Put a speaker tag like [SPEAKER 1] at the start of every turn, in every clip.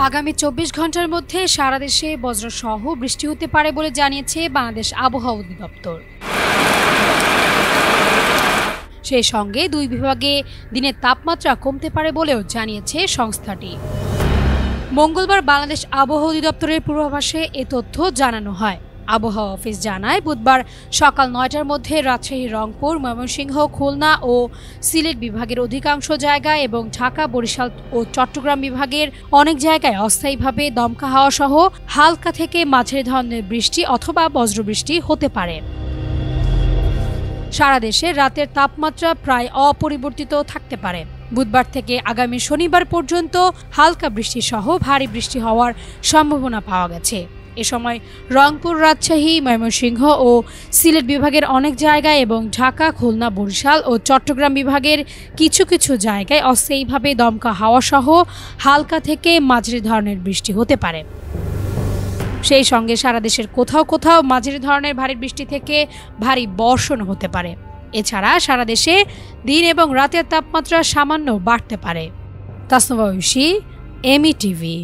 [SPEAKER 1] আগামী ২৪ ঘন্টার মধ্যে সারা দেশে বজ্রসহ বৃষ্টি হতে পারে বলে জানিয়েছে বাংলাদেশ আবহাওয়া অধিদপ্তর। সেই সঙ্গে দুই বিভাগে দিনের তাপমাত্রা কমতে পারে বলেও জানিয়েছে সংস্থাটি। মঙ্গলবার বাংলাদেশ আবহাওয়া অধিদপ্তরের পূর্বাভাসে এ তথ্য জানানো হয়। আবহাওয়া অফিস জানায়, বুধবার সকাল ৯টার মধ্যে রাজশাহী, রংপুর, ময়মনসিংহ, খুলনা ও সিলেট বিভাগের অধিকাংশ জায়গায় এবং ঢাকা, বরিশাল ও চট্টগ্রাম বিভাগের অনেক জায়গায় অস্থায়ীভাবে দমকা হাওয়া সহ হালকা থেকে মাঝারি ধরনের বৃষ্টি অথবা বজ্রবৃষ্টি হতে পারে। সারা দেশে রাতের তাপমাত্রা প্রায় অপরিবর্তিত থাকতে পারে। বুধবার থেকে আগামী শনিবার পর্যন্ত হালকা বৃষ্টি সহ ভারী বৃষ্টি হওয়ার সম্ভাবনা পাওয়া গেছে। এ সময় রংপুর, রাজশাহী, ময়মনসিংহ ও সিলেট বিভাগের অনেক জায়গায় এবং ঢাকা, খুলনা, বরিশাল ও চট্টগ্রাম বিভাগের কিছু কিছু জায়গায় অস্থায়ীভাবে দমকা হাওয়া সহ হালকা থেকে মাঝারি ধরনের বৃষ্টি হতে পারে। সেই সঙ্গে সারা দেশের কোথাও কোথাও মাঝারি ধরনের ভারী বৃষ্টি থেকে ভারী বর্ষণ হতে পারে। এছাড়া সারা দেশে দিন এবং রাতের তাপমাত্রা সামান্য বাড়তে পারে। তাসনুভা ঐশী, এমি টিভি।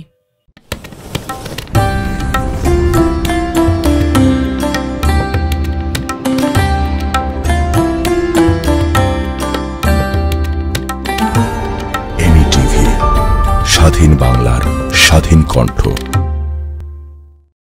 [SPEAKER 2] স্বাধীন বাংলার স্বাধীন কণ্ঠ।